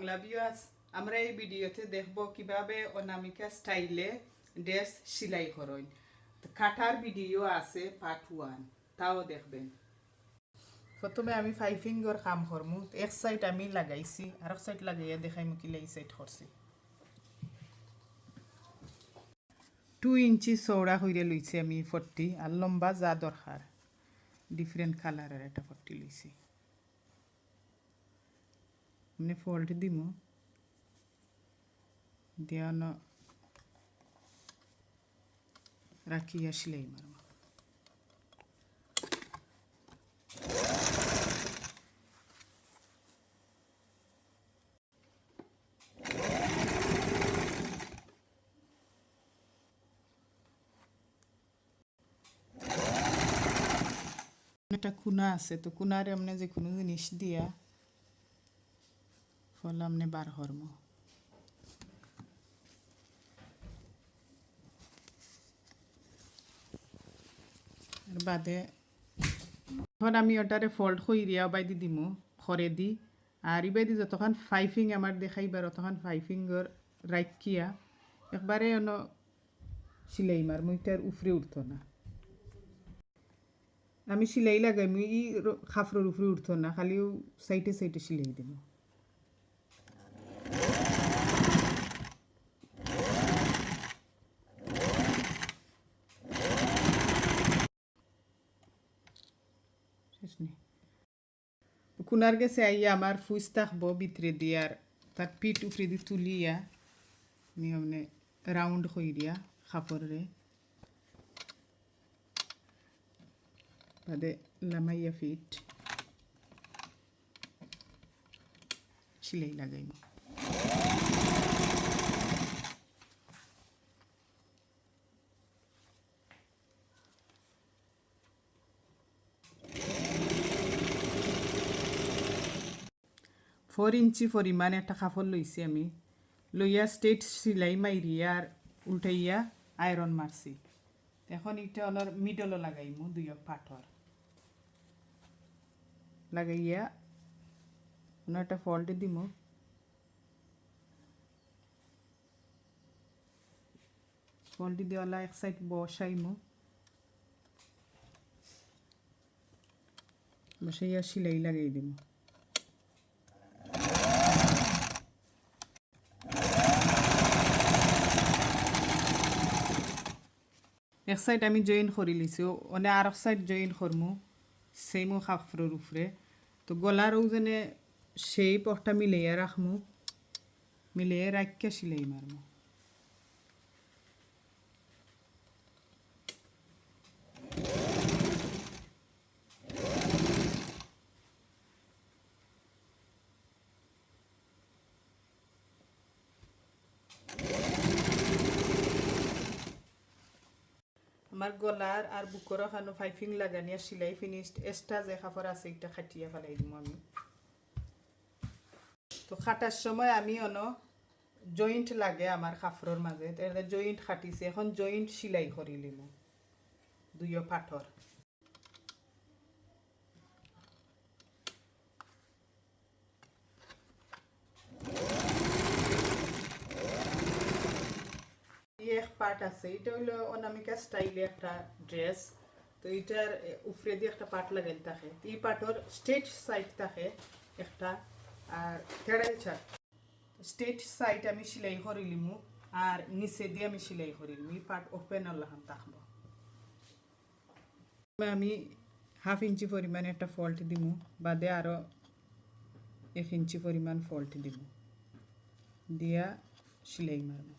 Bangla viewers, আমরা এই ভিডিওতে দেখব কিভাবে অনামিকা স্টাইলে ড্রেস সেলাই করেন। কাটার ভিডিও আছে পার্ট 1, তাও দেখবেন। প্রথমে আমি পাইপিংর কাম করমু। এক সাইড আমি লাগাইছি, আর এক সাইড লাগাইয়া দেখাইমু কি এই সাইড করছি। 2 ইঞ্চি চৌড়া হইরে লইছি আমি ফট্টি, আর লম্বা যা দরকার ডিফারেন্ট কালারের একটা ফট্টি লইছি। আমি ফল্ট দিমু, দেওয়ানো রাখিয়া সেলাই মারব। একটা কুনা আছে, তো কুনারে আমনে যে কোনো জিনিস দিয়া ফল আমনে বার করবো। বাদে এখন আমি ওটারে ফল্ড কইরিয়া বাইদি দিমু খরে দি, আর ইবাইদি যতক্ষণ পাইপিং আমার দেখাইবার তখন পাইপিংর রাখিয়া একবারে সিলাই মার মুইটার উফরে উঠতো না। আমি সিলাই লাগাই মুই ই খাফরের উপরে উঠতো না, খালিও সাইডে সাইডে সিলাই দিব। কুনার গেছে আইয়া আমার ফুস থাকবো ভিতরে দিয়ে, আর তার পিঠ উপরে দিয়ে তুলিয়া নিয়মনে রাউন্ড কইরিয়া খাপড়ে বাদে লামাইয়া ফিট সিলাই লাগাইব। ফোর ইঞ্চি পরিমাণ একটা কাপড় লইছি আমি, লইয়া স্ট্রেট সিলাই মাইরিয়া আর উল্টাইয়া আয়রন মারছি। এখন এটা ওনার মিডলও লাগাইমু, দুই পাথর লাগাইয়া ওনার একটা ফল্ট দিমু। ফল্ট দিওয়ালা এক সাইড বসাইমু, বসাইয়া সিলাই লাগাই দিমু। এক সাইড আমি জয়েন করে লিছি, ওনে আর এক সাইড জয়েন করমু সেমও কাপড়ের উপরে। তো গলার ওজনে শেপ একটা মিলাইয়া রাখমু, মিলাইয়া রাখিয়া সিলাই মারমু। আমার গলার আর বুকর ওখানে পাইপিং লাগানিয়া সিলাই ফিনিশড। এক্সট্রা যে কাপড় আছে এটা খাটিয়া ফেলাই দিব আমি। তো খাটার সময় আমি জয়েন্ট লাগে আমার কাপড়ের মাঝে, জয়েন্ট খাটিছে, এখন জয়েন্ট সিলাই করি লিম দুইও পাথর। এক পার্ট আছে, এটা হইলো অনামিকা স্টাইলে একটা ড্রেস। তো এটার উপরে দিয়ে একটা পার্ট লাগাই থাকে, এই পার্টর স্ট্রেট সাইড থাকে একটা, আর তেড়াই ছাড় স্ট্রেট সাইড আমি সেলাই করে লিমু, আর নিচে দিয়ে আমি সেলাই করে লিমু। এই পার্ট ওপেন লাগান থাকবো। আমি 1/2 ইঞ্চি পরিমাণ একটা ফল্ট দিমু, বাদে আরো 1 ইঞ্চি পরিমাণ ফল্ট দিমু, দিয়া সেলাই মারবো।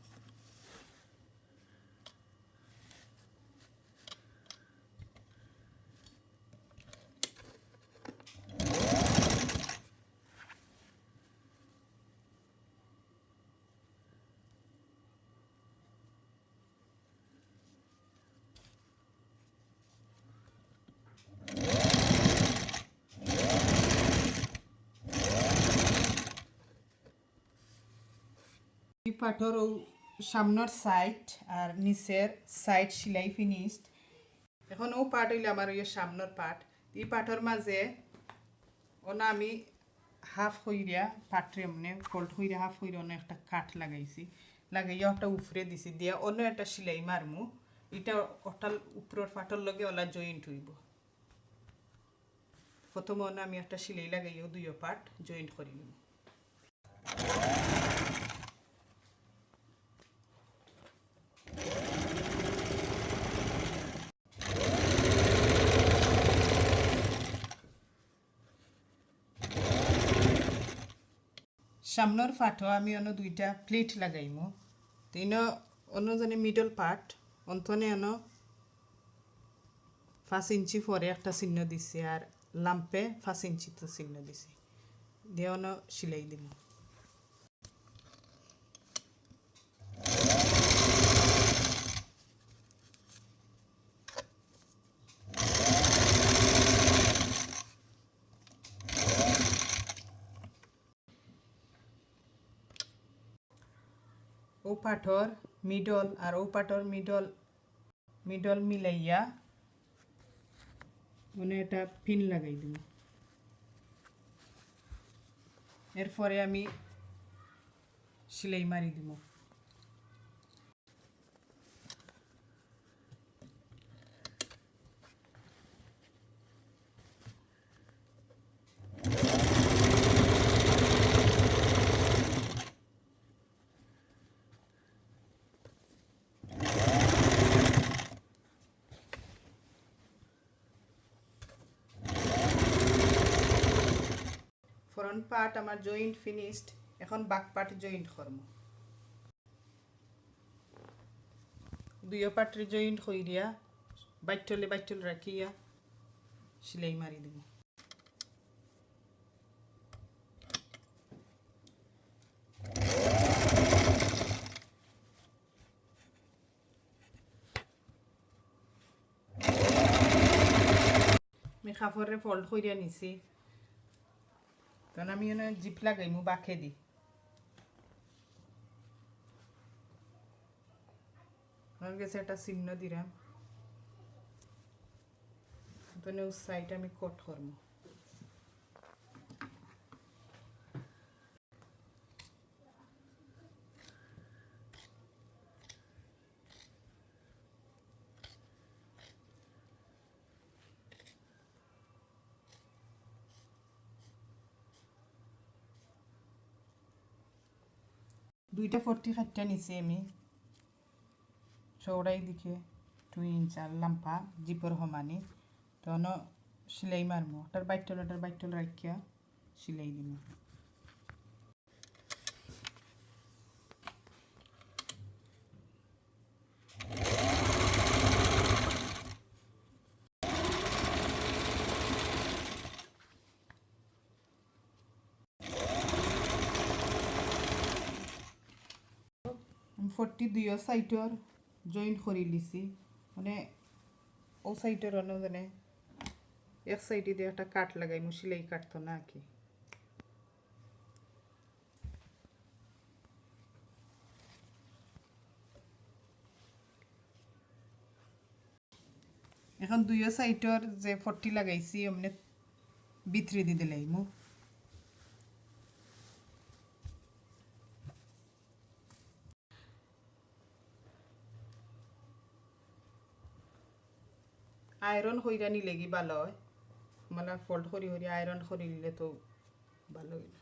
এই পাথর সামনের সাইড আর নিচের সাইড সেলাই ফিনিশড। এখন পার্ট হইলে আমার সামনের পার্ট। এই পাথর মাঝে আমি হাফ হইরা পাটরে মানে ফোল্ড হইরা হাফ হইরা অন্য একটা কাঠ লাগাইছি লাগাইয়া একটা উফরে দিছি দিয়া অন্য একটা সেলাই মারমু এটা ওটাল উপরের পাটর লগে ওলা জয়েন্ট হইব প্রথমে আমি একটা সেলাই লাগাইও দুইও পাট জয়েন্ট করে নিব সামনের পাটও আমি অন্য দুইটা প্লেট লাগাইমু তিন অন্য জানি মিডল পার্ট অন্তনে অন্য 5 ইঞ্চি পরে একটা চিহ্ন দিছি আর লাম্পে 5 ইঞ্চি তো চিহ্ন দিছি দিয়ে অন্য সেলাই দিব ও পাটর মিডল আর ও পাটর মিডল মিলাইয়া মানে এটা পিন লাগাই দিব এরপরে আমি সেলাই মারি দিব ফ্রন্ট পার্ট আমার জয়েন্ট ফিনিশড এখন ব্যাক পার্ট জয়েন্ট করব দুইও পার্টের জয়েন্ট কইরিয়া বাইটল রাখিয়া সেলাই মারি দিব আমি কাপড়ে ফোল্ড কইরা নিছি কারণ আমি জিপ লাগাইমু বাঁকে দি আমার কাছে একটা চিহ্ন দিলাম তো ওই সাইড আমি কট করব দুইটা 40 কাটটা নিছি আমি চৌড়াই দিকে 2 ইঞ্চ আর লাম্পা জিপর সমানি তখন সেলাই মারমু ওটার বাইটল রাখিয়া সেলাই দিব আমি 42 সাইডর জয়েন্ট করে লিছি মানে ও সাইডের অন্য জানে এক সাইডে দিয়ে একটা কাট লাগাই সেলাই কাটতো না কি এখন দুইও সাইডর যে 40 লাগাইছি অমনে ভিতরে দিয়ে দিলাইমু আয়রন হইরা নিলে কি ভালো হয় মানে ফোল্ড করি আয়রন করে নিলে তো ভালো হইল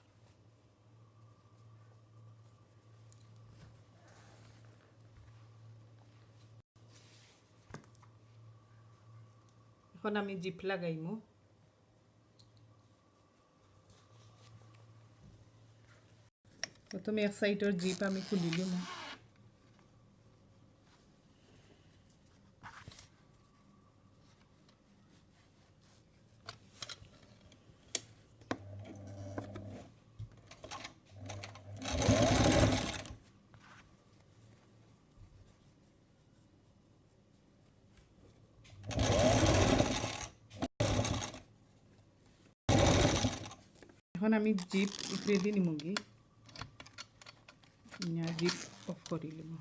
এখন আমি জিপ লাগাইমু প্রথমে এক সাইডের জিপ আমি খুলি দিলাম এখন আমি জিপ উপরে দিয়ে নিমুগি জিপ অফ করে নিব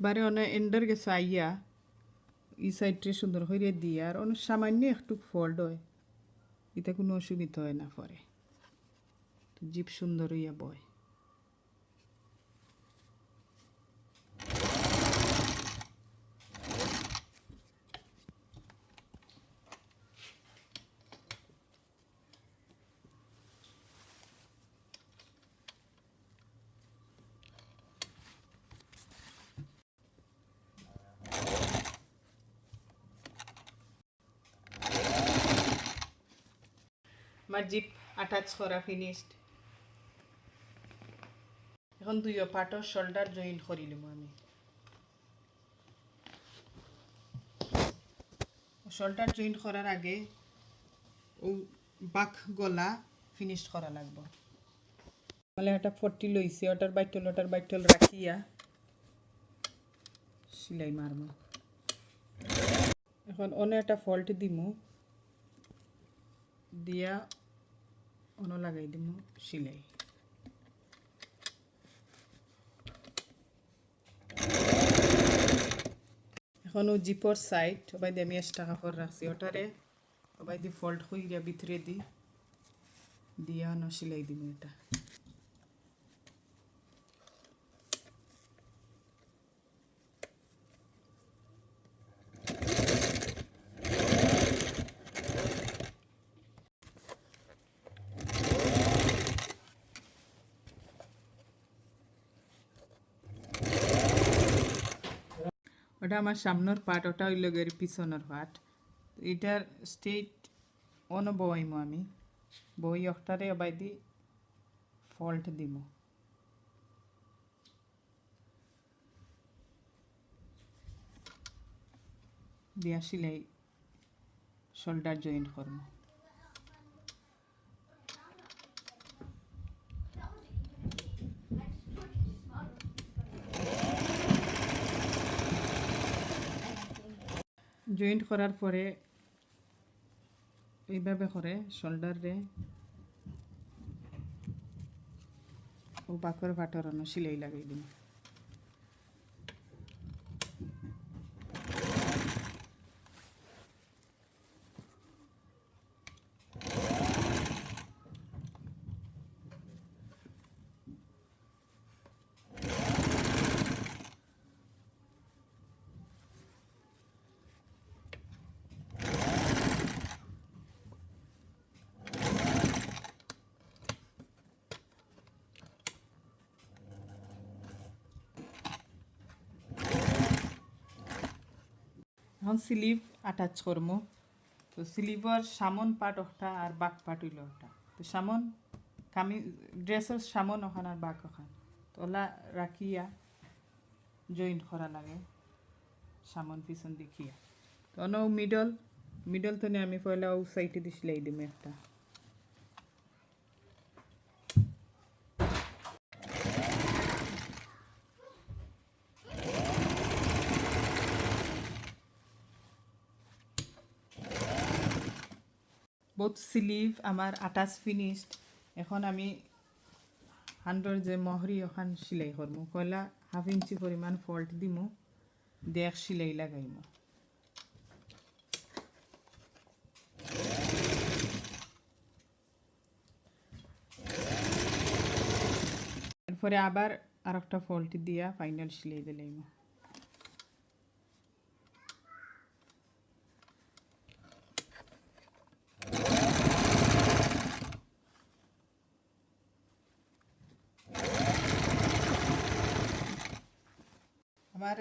একবারে অনেক এন্ডার গেছে আইয়া এই সাইডে সুন্দর করে দিয়ে আর অনেক সামান্য একটু ফোল্ড হয় এতে কোনো অসুবিধা হয় না পরে জিপ সুন্দর হইয়া বয় আমার জিপ অ্যাটাচ করা ফিনিশড এখন দুইও পার্টর শোল্ডার জয়েন্ট করি লিম আমি শোল্ডার জয়েন্ট করার আগে ও বাক গলা ফিনিশ করা লাগবে মানে একটা 40 লইছি ওটার বাইটল রাখিয়া সেলাই মারবো এখন অনে একটা ফল্ট দিমু দিয়া অন লাগাই দিমু সেলাই এখন ও জিপর সাইড ওবাই দিয়ে আমি এক্সট্রা কাপড় রাখছি ওটারে ওবাই দিয়ে ফল্ট কইরা ভিতরে দিয়া অন সেলাই দিমু এটা ওটা আমার সামনের পার্ট ওটা হইল গের পিছনের পার্ট এটার স্ট্রেট অন বইমো আমি বই একটারে বাই দি ফল্ট দিব দিয়া সেলাই শোল্ডার জয়েন্ট করবো জয়েন্ট করার পরে এইভাবে করে শোল্ডারে ও বাকর ফাটরানো সেলাই লাগাই দিন এখন স্লিভ অ্যাটাচ করবো তো স্লিভর সামন পার্ট ওটা আর বাক পার্ট হইল ওটা তো সামন কামি ড্রেসের সামন ওখান আর বাক ওখান তো ওলা রাখিয়া জয়েন্ট করা লাগে সামন পিছন দেখিয়া তো অন মিডল তো আমি পয়লা ও সাইডে দিয়ে সেলাই দিব একটা বোথ স্লিভ আমার অ্যাটাচ ফিনিশড এখন আমি হান্ডর যে মহরি ওখান সেলাই করবো পয়লা হাফ ইঞ্চি পরিমাণ ফল্ট দিমু দেখ সেলাই লাগাইমু এরপরে আবার আর একটা ফল্ট দিয়া ফাইনাল সেলাই দিলাইমু আমার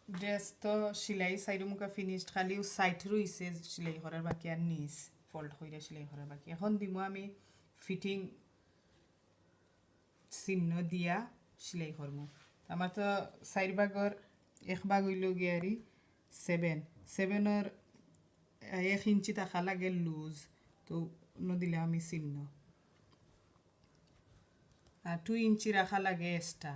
ড্রেস তো সেলাই সাইড মুখা ফিনিশড খালি সাইড রইছে সেলাই করার বাকি আর নিচ ফল্ট কইরা সেলাই করার বাকি এখন দিমু আমি ফিটিং চিহ্ন দিয়া সেলাই করবো আমার তো 4 ভাগর 1 ভাগ হইল গিয়ারি 7 1 ইঞ্চি থাকা লাগে লুজ তো দিলে আমি চিহ্ন আর 2 ইঞ্চি রাখা লাগে এক্সট্রা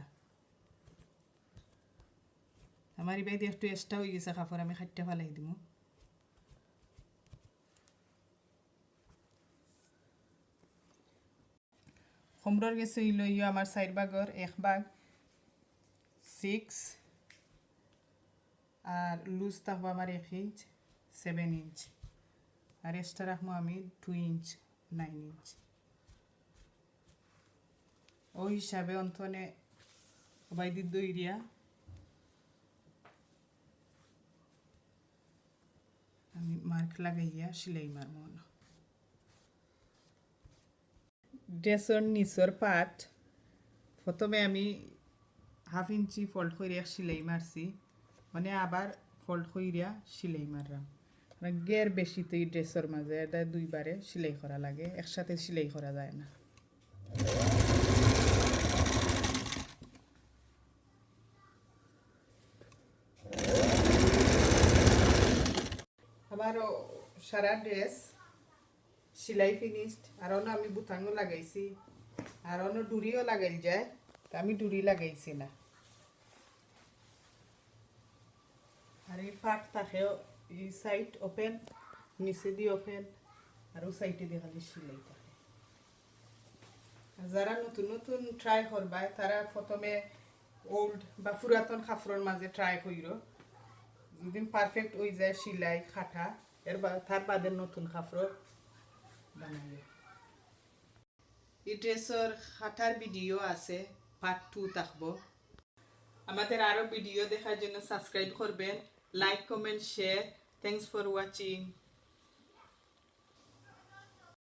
আমার ইবাই দিয়ে একটু এক্সট্রা হয়ে গেছে কাপড় আমি খাইতে ফেলাই দিব কোমরের গেছে হইল আমার 4 ভাগর 1 ভাগ 6 আর লুজ থাকবো আমার 1 ইঞ্চ 7 ইঞ্চ আর এক্সট্রা রাখবো আমি 2 ইঞ্চ 9 ইঞ্চ ওই হিসাবে অন্তনে বাইদি দইরিয়া আমি মার্ক লাগাইয়া সেলাই মারবো না ড্রেসের নিচের পাট প্রথমে আমি 1/2 ইঞ্চি ফোল্ড করে সেলাই মারছি মানে আবার ফোল্ড কইরা সেলাই মারলাম গের বেশি তো এই ড্রেসের মাঝে এটা দুইবারে সেলাই করা লাগে একসাথে সেলাই করা যায় না আমার সারা ড্রেস সেলাই ফিনিশড আর আমি বুতাঙ্গও লাগাইছি আর ডুরিও লাগাইল যায় তা আমি ডুরি লাগাইছি না আর এই পাট থাকে এই সাইড ওপেন নিচে দিয়ে ওপেন আর ও সাইডে দিয়ে খালি সেলাই থাকে যারা নতুন নতুন ট্রাই করবা তারা প্রথমে ওল্ড বা পুরাতন কাপড়ের মাঝে ট্রাই কইরো যদি পারফেক্ট হয়ে যায় সেলাই খাটা তার বাদে নতুন কাপড় বানাইও এই ড্রেসের খাটার ভিডিও আছে পার্ট 2 থাকবো আমাদের আরো ভিডিও দেখার জন্য সাবস্ক্রাইব করবেন like comment share thanks for watching